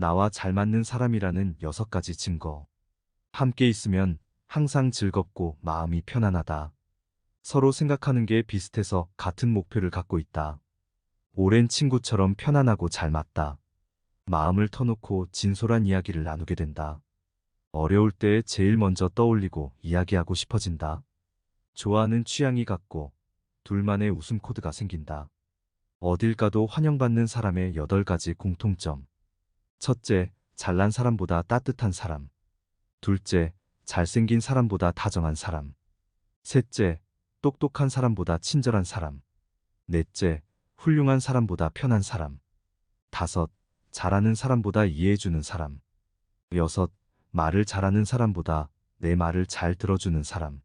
나와 잘 맞는 사람이라는 6가지 증거. 함께 있으면 항상 즐겁고 마음이 편안하다. 서로 생각하는 게 비슷해서 같은 목표를 갖고 있다. 오랜 친구처럼 편안하고 잘 맞다. 마음을 터놓고 진솔한 이야기를 나누게 된다. 어려울 때 제일 먼저 떠올리고 이야기하고 싶어진다. 좋아하는 취향이 같고 둘만의 웃음 코드가 생긴다. 어딜 가도 환영받는 사람의 8가지 공통점. 첫째, 잘난 사람보다 따뜻한 사람. 둘째, 잘생긴 사람보다 다정한 사람. 셋째, 똑똑한 사람보다 친절한 사람. 넷째, 훌륭한 사람보다 편한 사람. 다섯, 잘하는 사람보다 이해해주는 사람. 여섯, 말을 잘하는 사람보다 내 말을 잘 들어주는 사람.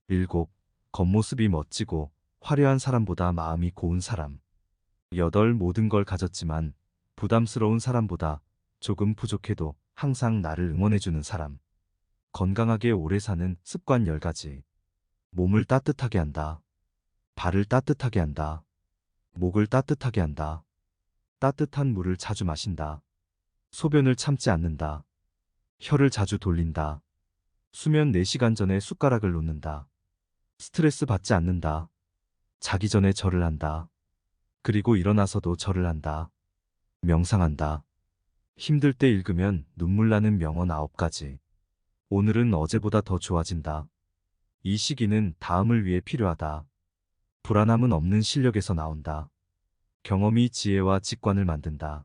일곱, 겉모습이 멋지고 화려한 사람보다 마음이 고운 사람. 여덟, 모든 걸 가졌지만 부담스러운 사람보다 조금 부족해도 항상 나를 응원해주는 사람. 건강하게 오래 사는 습관 10가지. 몸을 따뜻하게 한다. 발을 따뜻하게 한다. 목을 따뜻하게 한다. 따뜻한 물을 자주 마신다. 소변을 참지 않는다. 혀를 자주 돌린다. 수면 4시간 전에 숟가락을 놓는다. 스트레스 받지 않는다. 자기 전에 절을 한다. 그리고 일어나서도 절을 한다. 명상한다. 힘들 때 읽으면 눈물 나는 명언 9가지. 오늘은 어제보다 더 좋아진다. 이 시기는 다음을 위해 필요하다. 불안함은 없는 실력에서 나온다. 경험이 지혜와 직관을 만든다.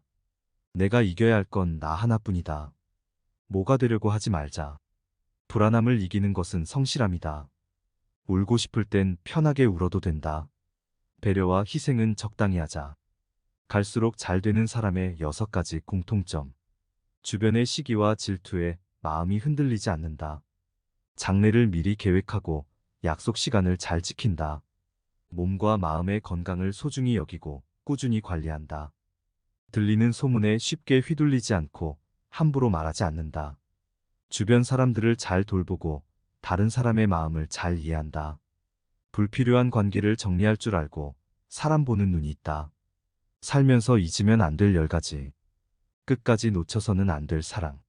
내가 이겨야 할 건 나 하나뿐이다. 뭐가 되려고 하지 말자. 불안함을 이기는 것은 성실함이다. 울고 싶을 땐 편하게 울어도 된다. 배려와 희생은 적당히 하자. 갈수록 잘 되는 사람의 6가지 공통점. 주변의 시기와 질투에 마음이 흔들리지 않는다. 장래를 미리 계획하고 약속 시간을 잘 지킨다. 몸과 마음의 건강을 소중히 여기고 꾸준히 관리한다. 들리는 소문에 쉽게 휘둘리지 않고 함부로 말하지 않는다. 주변 사람들을 잘 돌보고 다른 사람의 마음을 잘 이해한다. 불필요한 관계를 정리할 줄 알고 사람 보는 눈이 있다. 살면서 잊으면 안 될 10가지. 끝까지 놓쳐서는 안 될 사랑.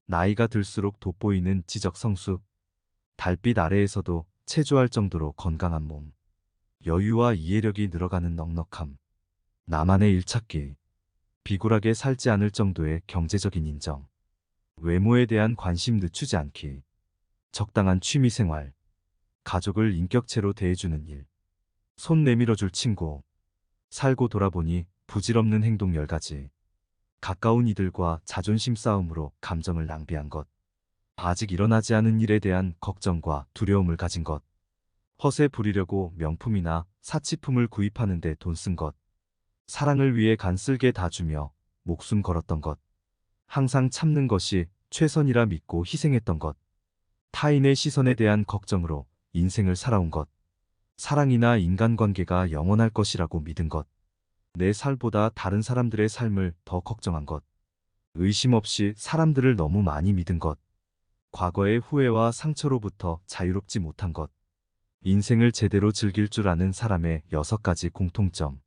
나이가 들수록 돋보이는 지적성숙. 달빛 아래에서도 체조할 정도로 건강한 몸. 여유와 이해력이 늘어가는 넉넉함. 나만의 일찾기. 비굴하게 살지 않을 정도의 경제적인 인정. 외모에 대한 관심 늦추지 않기. 적당한 취미생활. 가족을 인격체로 대해주는 일. 손 내밀어줄 친구. 살고 돌아보니 부질없는 행동 10가지. 가까운 이들과 자존심 싸움으로 감정을 낭비한 것. 아직 일어나지 않은 일에 대한 걱정과 두려움을 가진 것. 허세 부리려고 명품이나 사치품을 구입하는 데 돈 쓴 것. 사랑을 위해 간쓸게 다 주며 목숨 걸었던 것. 항상 참는 것이 최선이라 믿고 희생했던 것. 타인의 시선에 대한 걱정으로 인생을 살아온 것. 사랑이나 인간관계가 영원할 것이라고 믿은 것. 내 살보다 다른 사람들의 삶을 더 걱정한 것. 의심 없이 사람들을 너무 많이 믿은 것. 과거의 후회와 상처로부터 자유롭지 못한 것. 인생을 제대로 즐길 줄 아는 사람의 6가지 공통점.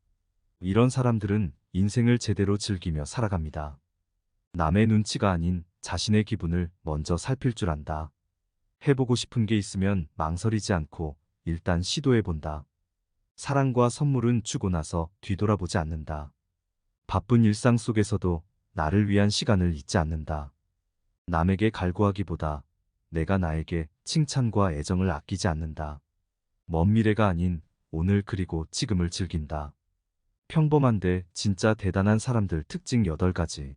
이런 사람들은 인생을 제대로 즐기며 살아갑니다. 남의 눈치가 아닌 자신의 기분을 먼저 살필 줄 안다. 해보고 싶은 게 있으면 망설이지 않고 일단 시도해본다. 사랑과 선물은 주고 나서 뒤돌아보지 않는다. 바쁜 일상 속에서도 나를 위한 시간을 잊지 않는다. 남에게 갈구하기보다 내가 나에게 칭찬과 애정을 아끼지 않는다. 먼 미래가 아닌 오늘 그리고 지금을 즐긴다. 평범한데 진짜 대단한 사람들 특징 8가지.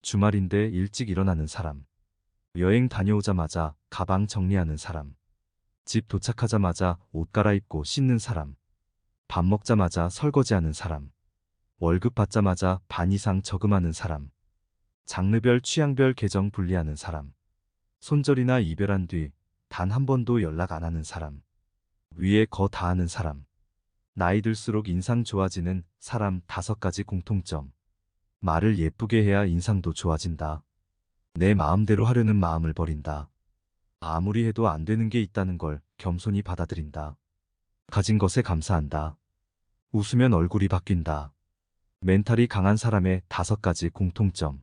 주말인데 일찍 일어나는 사람. 여행 다녀오자마자 가방 정리하는 사람. 집 도착하자마자 옷 갈아입고 씻는 사람. 밥 먹자마자 설거지하는 사람. 월급 받자마자 반 이상 저금하는 사람. 장르별 취향별 계정 분리하는 사람. 손절이나 이별한 뒤 단 한 번도 연락 안 하는 사람. 위에 거 다 하는 사람. 나이 들수록 인상 좋아지는 사람 5가지 공통점. 말을 예쁘게 해야 인상도 좋아진다. 내 마음대로 하려는 마음을 버린다. 아무리 해도 안 되는 게 있다는 걸 겸손히 받아들인다. 가진 것에 감사한다. 웃으면 얼굴이 바뀐다. 멘탈이 강한 사람의 5가지 공통점.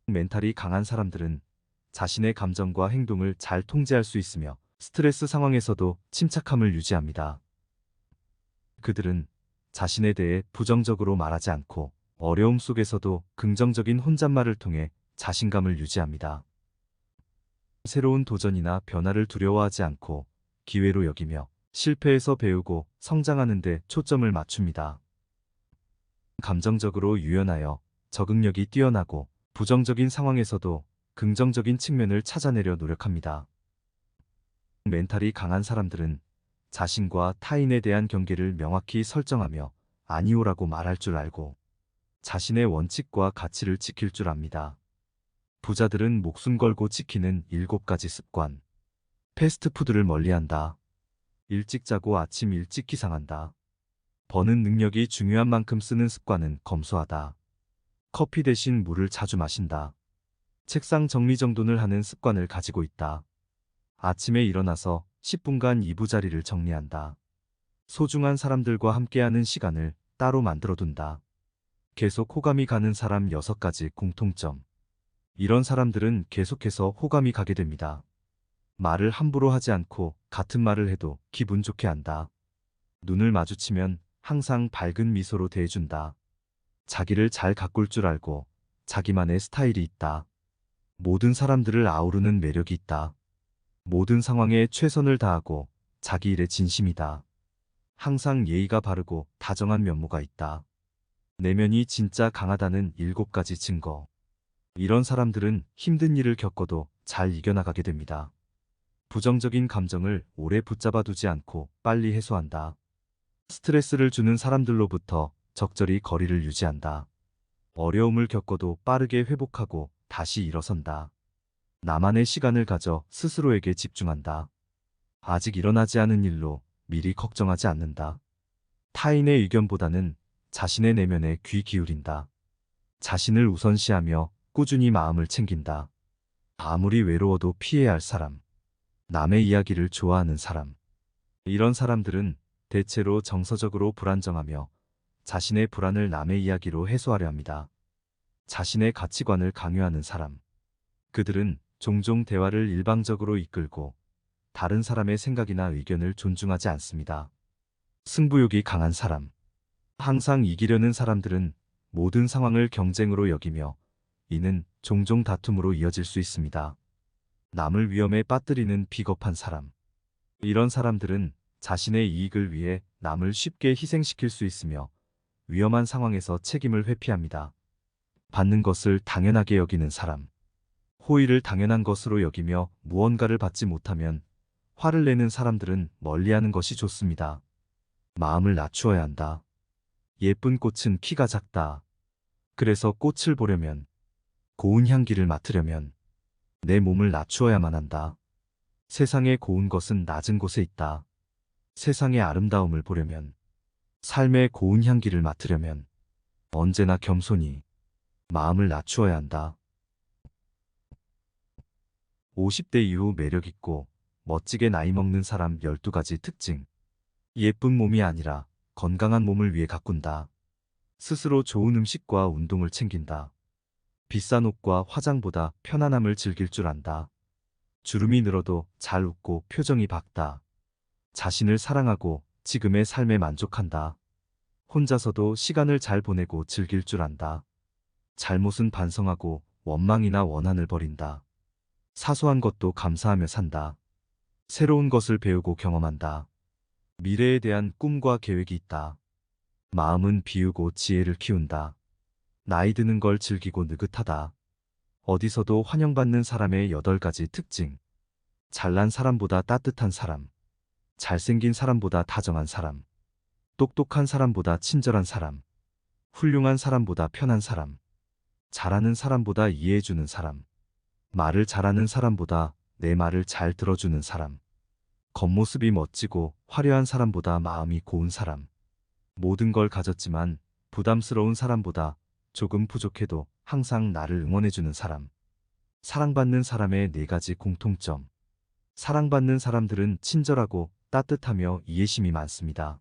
멘탈이 강한 사람들은 자신의 감정과 행동을 잘 통제할 수 있으며 스트레스 상황에서도 침착함을 유지합니다. 그들은 자신에 대해 부정적으로 말하지 않고 어려움 속에서도 긍정적인 혼잣말을 통해 자신감을 유지합니다. 새로운 도전이나 변화를 두려워하지 않고 기회로 여기며 실패에서 배우고 성장하는 데 초점을 맞춥니다. 감정적으로 유연하여 적응력이 뛰어나고 부정적인 상황에서도 긍정적인 측면을 찾아내려 노력합니다. 멘탈이 강한 사람들은 자신과 타인에 대한 경계를 명확히 설정하며 아니오라고 말할 줄 알고 자신의 원칙과 가치를 지킬 줄 압니다. 부자들은 목숨 걸고 지키는 7가지 습관. 패스트푸드를 멀리한다. 일찍 자고 아침 일찍 기상한다. 버는 능력이 중요한 만큼 쓰는 습관은 검소하다. 커피 대신 물을 자주 마신다. 책상 정리정돈을 하는 습관을 가지고 있다. 아침에 일어나서 10분간 이부자리를 정리한다. 소중한 사람들과 함께하는 시간을 따로 만들어둔다. 계속 호감이 가는 사람 6가지 공통점. 이런 사람들은 계속해서 호감이 가게 됩니다. 말을 함부로 하지 않고 같은 말을 해도 기분 좋게 한다. 눈을 마주치면 항상 밝은 미소로 대해준다. 자기를 잘 가꿀 줄 알고 자기만의 스타일이 있다. 모든 사람들을 아우르는 매력이 있다. 모든 상황에 최선을 다하고 자기 일에 진심이다. 항상 예의가 바르고 다정한 면모가 있다. 내면이 진짜 강하다는 7가지 증거. 이런 사람들은 힘든 일을 겪어도 잘 이겨나가게 됩니다. 부정적인 감정을 오래 붙잡아 두지 않고 빨리 해소한다. 스트레스를 주는 사람들로부터 적절히 거리를 유지한다. 어려움을 겪어도 빠르게 회복하고 다시 일어선다. 나만의 시간을 가져 스스로에게 집중한다. 아직 일어나지 않은 일로 미리 걱정하지 않는다. 타인의 의견보다는 자신의 내면에 귀 기울인다. 자신을 우선시하며 꾸준히 마음을 챙긴다. 아무리 외로워도 피해야 할 사람. 남의 이야기를 좋아하는 사람. 이런 사람들은 대체로 정서적으로 불안정하며 자신의 불안을 남의 이야기로 해소하려 합니다. 자신의 가치관을 강요하는 사람. 그들은 종종 대화를 일방적으로 이끌고 다른 사람의 생각이나 의견을 존중하지 않습니다. 승부욕이 강한 사람. 항상 이기려는 사람들은 모든 상황을 경쟁으로 여기며 이는 종종 다툼으로 이어질 수 있습니다. 남을 위험에 빠뜨리는 비겁한 사람. 이런 사람들은 자신의 이익을 위해 남을 쉽게 희생시킬 수 있으며 위험한 상황에서 책임을 회피합니다. 받는 것을 당연하게 여기는 사람. 호의를 당연한 것으로 여기며 무언가를 받지 못하면 화를 내는 사람들은 멀리하는 것이 좋습니다. 마음을 낮추어야 한다. 예쁜 꽃은 키가 작다. 그래서 꽃을 보려면, 고운 향기를 맡으려면 내 몸을 낮추어야만 한다. 세상의 고운 것은 낮은 곳에 있다. 세상의 아름다움을 보려면, 삶의 고운 향기를 맡으려면 언제나 겸손히 마음을 낮추어야 한다. 50대 이후 매력있고 멋지게 나이 먹는 사람 12가지 특징. 예쁜 몸이 아니라 건강한 몸을 위해 가꾼다. 스스로 좋은 음식과 운동을 챙긴다. 비싼 옷과 화장보다 편안함을 즐길 줄 안다. 주름이 늘어도 잘 웃고 표정이 밝다. 자신을 사랑하고 지금의 삶에 만족한다. 혼자서도 시간을 잘 보내고 즐길 줄 안다. 잘못은 반성하고 원망이나 원한을 버린다. 사소한 것도 감사하며 산다. 새로운 것을 배우고 경험한다. 미래에 대한 꿈과 계획이 있다. 마음은 비우고 지혜를 키운다. 나이 드는 걸 즐기고 느긋하다. 어디서도 환영받는 사람의 8가지 특징. 잘난 사람보다 따뜻한 사람. 잘생긴 사람보다 다정한 사람. 똑똑한 사람보다 친절한 사람. 훌륭한 사람보다 편한 사람. 잘하는 사람보다 이해해주는 사람. 말을 잘하는 사람보다 내 말을 잘 들어주는 사람. 겉모습이 멋지고 화려한 사람보다 마음이 고운 사람. 모든 걸 가졌지만 부담스러운 사람보다 조금 부족해도 항상 나를 응원해주는 사람. 사랑받는 사람의 4가지 공통점. 사랑받는 사람들은 친절하고 따뜻하며 이해심이 많습니다.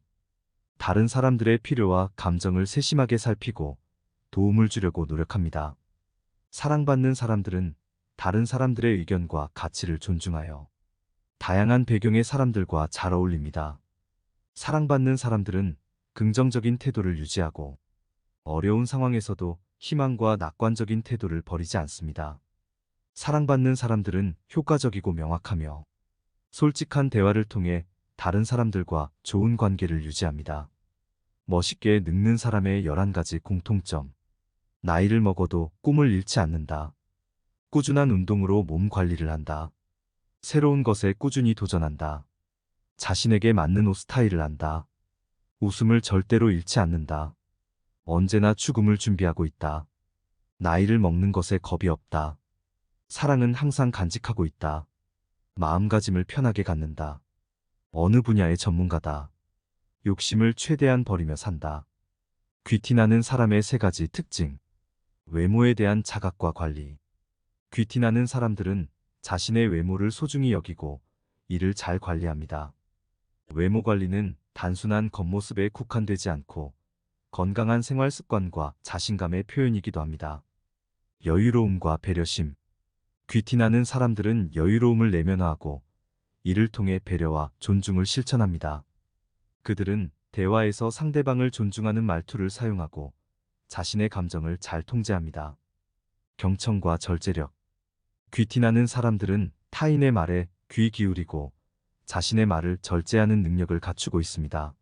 다른 사람들의 필요와 감정을 세심하게 살피고 도움을 주려고 노력합니다. 사랑받는 사람들은 다른 사람들의 의견과 가치를 존중하여 다양한 배경의 사람들과 잘 어울립니다. 사랑받는 사람들은 긍정적인 태도를 유지하고 어려운 상황에서도 희망과 낙관적인 태도를 버리지 않습니다. 사랑받는 사람들은 효과적이고 명확하며 솔직한 대화를 통해 다른 사람들과 좋은 관계를 유지합니다. 멋있게 늙는 사람의 11가지 공통점. 나이를 먹어도 꿈을 잃지 않는다. 꾸준한 운동으로 몸 관리를 한다. 새로운 것에 꾸준히 도전한다. 자신에게 맞는 옷 스타일을 한다. 웃음을 절대로 잃지 않는다. 언제나 죽음을 준비하고 있다. 나이를 먹는 것에 겁이 없다. 사랑은 항상 간직하고 있다. 마음가짐을 편하게 갖는다. 어느 분야의 전문가다. 욕심을 최대한 버리며 산다. 귀티나는 사람의 3가지 특징. 외모에 대한 자각과 관리. 귀티나는 사람들은 자신의 외모를 소중히 여기고 이를 잘 관리합니다. 외모 관리는 단순한 겉모습에 국한되지 않고 건강한 생활 습관과 자신감의 표현이기도 합니다. 여유로움과 배려심. 귀티나는 사람들은 여유로움을 내면화하고 이를 통해 배려와 존중을 실천합니다. 그들은 대화에서 상대방을 존중하는 말투를 사용하고 자신의 감정을 잘 통제합니다. 경청과 절제력. 귀티나는 사람들은 타인의 말에 귀 기울이고 자신의 말을 절제하는 능력을 갖추고 있습니다.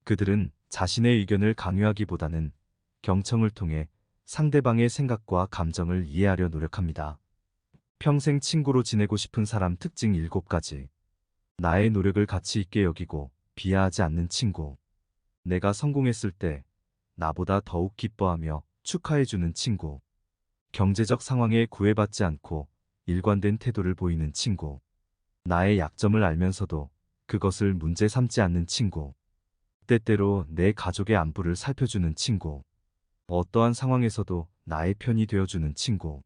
그들은 자신의 의견을 강요하기보다는 경청을 통해 상대방의 생각과 감정을 이해하려 노력합니다. 평생 친구로 지내고 싶은 사람 특징 7가지. 나의 노력을 가치 있게 여기고 비하하지 않는 친구. 내가 성공했을 때 나보다 더욱 기뻐하며 축하해주는 친구. 경제적 상황에 구애받지 않고 일관된 태도를 보이는 친구. 나의 약점을 알면서도 그것을 문제 삼지 않는 친구. 때때로 내 가족의 안부를 살펴주는 친구. 어떠한 상황에서도 나의 편이 되어주는 친구.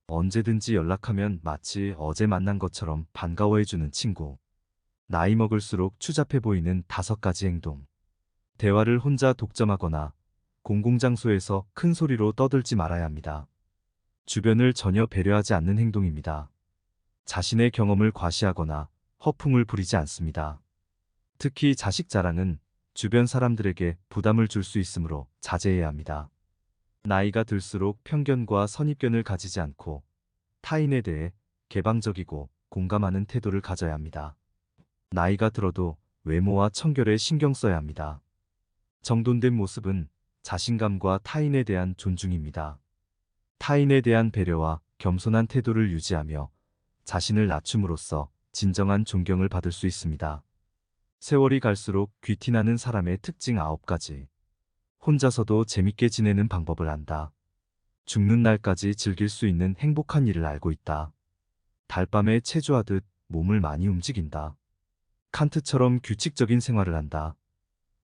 언제든지 연락하면 마치 어제 만난 것처럼 반가워해주는 친구. 나이 먹을수록 추잡해 보이는 5가지 행동. 대화를 혼자 독점하거나 공공장소에서 큰 소리로 떠들지 말아야 합니다. 주변을 전혀 배려하지 않는 행동입니다. 자신의 경험을 과시하거나 허풍을 부리지 않습니다. 특히 자식 자랑은 주변 사람들에게 부담을 줄 수 있으므로 자제해야 합니다. 나이가 들수록 편견과 선입견을 가지지 않고 타인에 대해 개방적이고 공감하는 태도를 가져야 합니다. 나이가 들어도 외모와 청결에 신경 써야 합니다. 정돈된 모습은 자신감과 타인에 대한 존중입니다. 타인에 대한 배려와 겸손한 태도를 유지하며 자신을 낮춤으로써 진정한 존경을 받을 수 있습니다. 세월이 갈수록 귀티나는 사람의 특징 9가지. 혼자서도 재밌게 지내는 방법을 안다. 죽는 날까지 즐길 수 있는 행복한 일을 알고 있다. 달밤에 체조하듯 몸을 많이 움직인다. 칸트처럼 규칙적인 생활을 한다.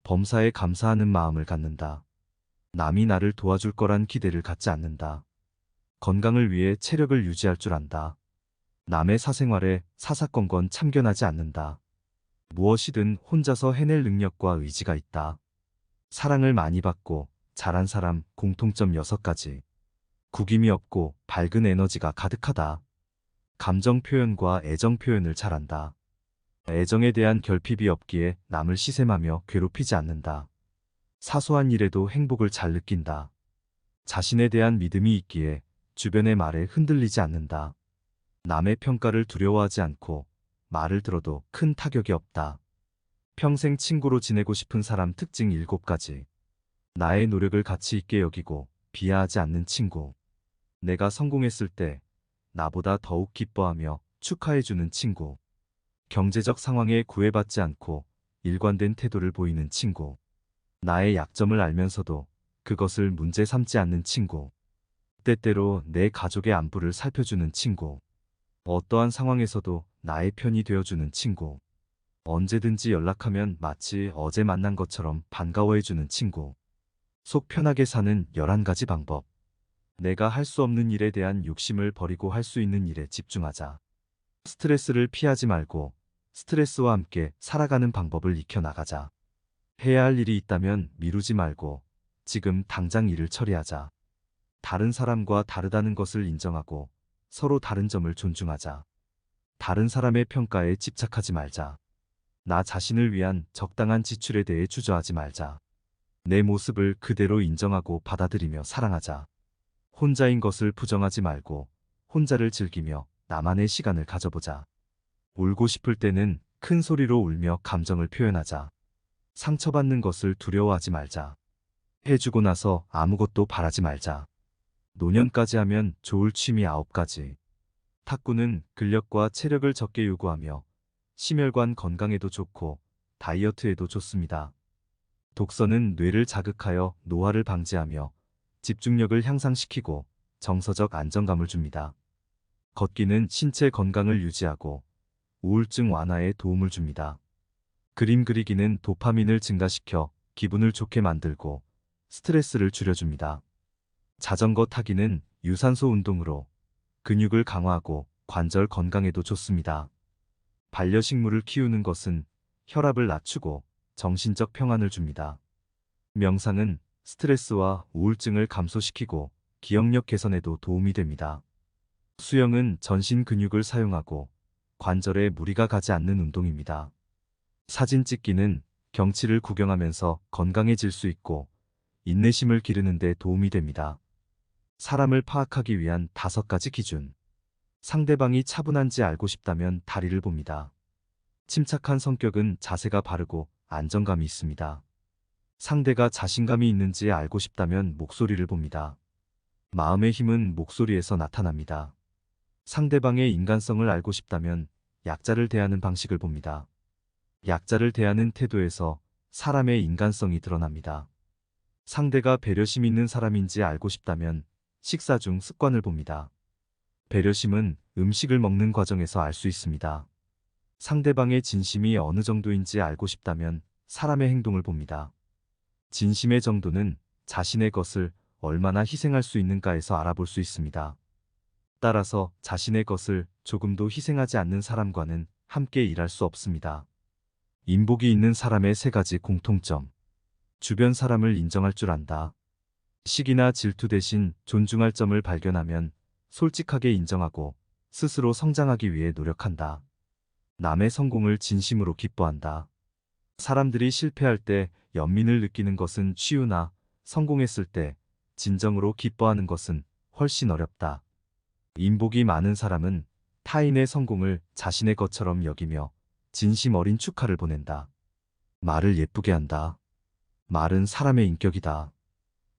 범사에 감사하는 마음을 갖는다. 남이 나를 도와줄 거란 기대를 갖지 않는다. 건강을 위해 체력을 유지할 줄 안다. 남의 사생활에 사사건건 참견하지 않는다. 무엇이든 혼자서 해낼 능력과 의지가 있다. 사랑을 많이 받고 잘한 사람 공통점 6가지. 구김이 없고 밝은 에너지가 가득하다. 감정 표현과 애정 표현을 잘한다. 애정에 대한 결핍이 없기에 남을 시샘하며 괴롭히지 않는다. 사소한 일에도 행복을 잘 느낀다. 자신에 대한 믿음이 있기에 주변의 말에 흔들리지 않는다. 남의 평가를 두려워하지 않고 말을 들어도 큰 타격이 없다. 평생 친구로 지내고 싶은 사람 특징 7가지. 나의 노력을 가치 있게 여기고 비하하지 않는 친구. 내가 성공했을 때 나보다 더욱 기뻐하며 축하해주는 친구. 경제적 상황에 구애받지 않고 일관된 태도를 보이는 친구. 나의 약점을 알면서도 그것을 문제 삼지 않는 친구. 때때로 내 가족의 안부를 살펴주는 친구. 어떠한 상황에서도 나의 편이 되어주는 친구. 언제든지 연락하면 마치 어제 만난 것처럼 반가워해주는 친구. 속 편하게 사는 11가지 방법. 내가 할 수 없는 일에 대한 욕심을 버리고 할 수 있는 일에 집중하자. 스트레스를 피하지 말고 스트레스와 함께 살아가는 방법을 익혀나가자. 해야 할 일이 있다면 미루지 말고 지금 당장 일을 처리하자. 다른 사람과 다르다는 것을 인정하고 서로 다른 점을 존중하자. 다른 사람의 평가에 집착하지 말자. 나 자신을 위한 적당한 지출에 대해 주저하지 말자. 내 모습을 그대로 인정하고 받아들이며 사랑하자. 혼자인 것을 부정하지 말고 혼자를 즐기며 나만의 시간을 가져보자. 울고 싶을 때는 큰 소리로 울며 감정을 표현하자. 상처받는 것을 두려워하지 말자. 해주고 나서 아무것도 바라지 말자. 노년까지 하면 좋을 취미 9가지. 탁구는 근력과 체력을 적게 요구하며 심혈관 건강에도 좋고 다이어트에도 좋습니다. 독서는 뇌를 자극하여 노화를 방지하며 집중력을 향상시키고 정서적 안정감을 줍니다. 걷기는 신체 건강을 유지하고 우울증 완화에 도움을 줍니다. 그림 그리기는 도파민을 증가시켜 기분을 좋게 만들고 스트레스를 줄여줍니다. 자전거 타기는 유산소 운동으로 근육을 강화하고 관절 건강에도 좋습니다. 반려식물을 키우는 것은 혈압을 낮추고 정신적 평안을 줍니다. 명상은 스트레스와 우울증을 감소시키고 기억력 개선에도 도움이 됩니다. 수영은 전신 근육을 사용하고 관절에 무리가 가지 않는 운동입니다. 사진 찍기는 경치를 구경하면서 건강해질 수 있고 인내심을 기르는 데 도움이 됩니다. 사람을 파악하기 위한 5가지 기준. 상대방이 차분한지 알고 싶다면 다리를 봅니다. 침착한 성격은 자세가 바르고 안정감이 있습니다. 상대가 자신감이 있는지 알고 싶다면 목소리를 봅니다. 마음의 힘은 목소리에서 나타납니다. 상대방의 인간성을 알고 싶다면 약자를 대하는 방식을 봅니다. 약자를 대하는 태도에서 사람의 인간성이 드러납니다. 상대가 배려심 있는 사람인지 알고 싶다면 식사 중 습관을 봅니다. 배려심은 음식을 먹는 과정에서 알 수 있습니다. 상대방의 진심이 어느 정도인지 알고 싶다면 사람의 행동을 봅니다. 진심의 정도는 자신의 것을 얼마나 희생할 수 있는가에서 알아볼 수 있습니다. 따라서 자신의 것을 조금도 희생하지 않는 사람과는 함께 일할 수 없습니다. 인복이 있는 사람의 3가지 공통점. 주변 사람을 인정할 줄 안다. 시기나 질투 대신 존중할 점을 발견하면 솔직하게 인정하고 스스로 성장하기 위해 노력한다. 남의 성공을 진심으로 기뻐한다. 사람들이 실패할 때 연민을 느끼는 것은 쉬우나 성공했을 때 진정으로 기뻐하는 것은 훨씬 어렵다. 인복이 많은 사람은 타인의 성공을 자신의 것처럼 여기며 진심 어린 축하를 보낸다. 말을 예쁘게 한다. 말은 사람의 인격이다.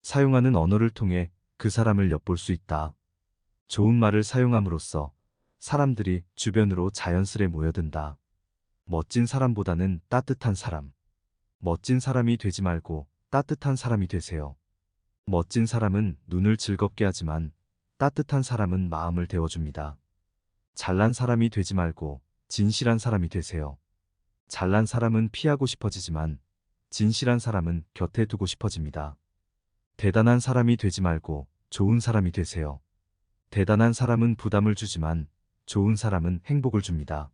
사용하는 언어를 통해 그 사람을 엿볼 수 있다. 좋은 말을 사용함으로써 사람들이 주변으로 자연스레 모여든다. 멋진 사람보다는 따뜻한 사람. 멋진 사람이 되지 말고 따뜻한 사람이 되세요. 멋진 사람은 눈을 즐겁게 하지만 따뜻한 사람은 마음을 데워줍니다. 잘난 사람이 되지 말고 진실한 사람이 되세요. 잘난 사람은 피하고 싶어지지만 진실한 사람은 곁에 두고 싶어집니다. 대단한 사람이 되지 말고 좋은 사람이 되세요. 대단한 사람은 부담을 주지만 좋은 사람은 행복을 줍니다.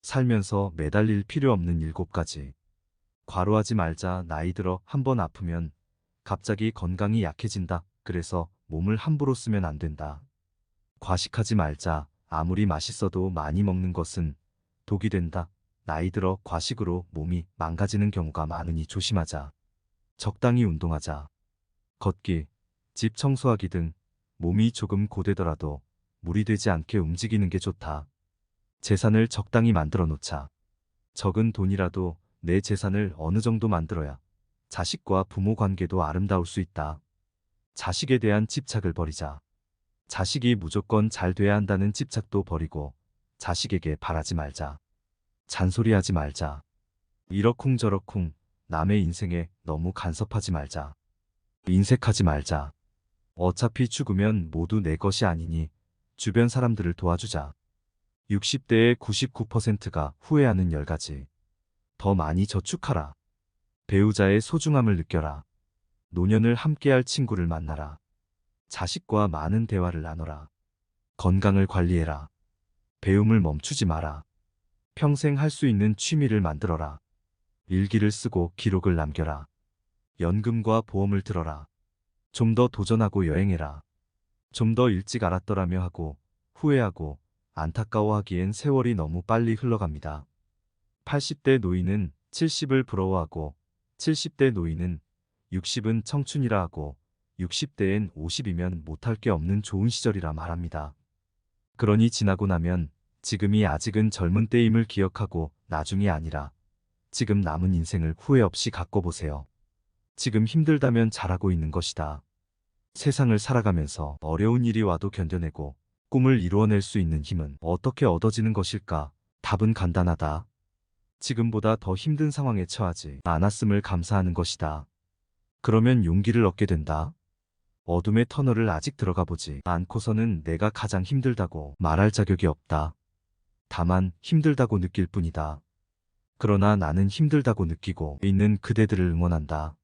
살면서 매달릴 필요 없는 7가지. 과로하지 말자. 나이 들어 한번 아프면 갑자기 건강이 약해진다. 그래서 몸을 함부로 쓰면 안 된다. 과식하지 말자. 아무리 맛있어도 많이 먹는 것은 독이 된다. 나이 들어 과식으로 몸이 망가지는 경우가 많으니 조심하자. 적당히 운동하자. 걷기, 집 청소하기 등 몸이 조금 고되더라도 무리 되지 않게 움직이는 게 좋다. 재산을 적당히 만들어 놓자. 적은 돈이라도 내 재산을 어느 정도 만들어야 자식과 부모 관계도 아름다울 수 있다. 자식에 대한 집착을 버리자. 자식이 무조건 잘 돼야 한다는 집착도 버리고 자식에게 바라지 말자. 잔소리하지 말자. 이러쿵저러쿵 남의 인생에 너무 간섭하지 말자. 인색하지 말자. 어차피 죽으면 모두 내 것이 아니니 주변 사람들을 도와주자. 60대의 99%가 후회하는 10가지. 더 많이 저축하라. 배우자의 소중함을 느껴라. 노년을 함께할 친구를 만나라. 자식과 많은 대화를 나눠라. 건강을 관리해라. 배움을 멈추지 마라. 평생 할 수 있는 취미를 만들어라. 일기를 쓰고 기록을 남겨라. 연금과 보험을 들어라. 좀 더 도전하고 여행해라. 좀 더 일찍 알았더라며 하고 후회하고 안타까워하기엔 세월이 너무 빨리 흘러갑니다. 80대 노인은 70을 부러워하고 70대 노인은 60은 청춘이라 하고 60대엔 50이면 못할 게 없는 좋은 시절이라 말합니다. 그러니 지나고 나면 지금이 아직은 젊은 때임을 기억하고 나중이 아니라 지금 남은 인생을 후회 없이 가꿔보세요. 지금 힘들다면 잘하고 있는 것이다. 세상을 살아가면서 어려운 일이 와도 견뎌내고 꿈을 이루어낼 수 있는 힘은 어떻게 얻어지는 것일까? 답은 간단하다. 지금보다 더 힘든 상황에 처하지 않았음을 감사하는 것이다. 그러면 용기를 얻게 된다. 어둠의 터널을 아직 들어가 보지 않고서는 내가 가장 힘들다고 말할 자격이 없다. 다만 힘들다고 느낄 뿐이다. 그러나 나는 힘들다고 느끼고 있는 그대들을 응원한다.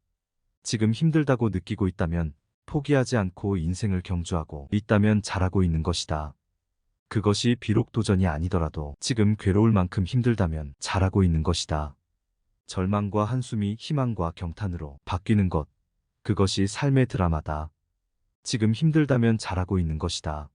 지금 힘들다고 느끼고 있다면 포기하지 않고 인생을 경주하고 있다면 잘하고 있는 것이다. 그것이 비록 도전이 아니더라도 지금 괴로울 만큼 힘들다면 잘하고 있는 것이다. 절망과 한숨이 희망과 경탄으로 바뀌는 것, 그것이 삶의 드라마다. 지금 힘들다면 잘하고 있는 것이다.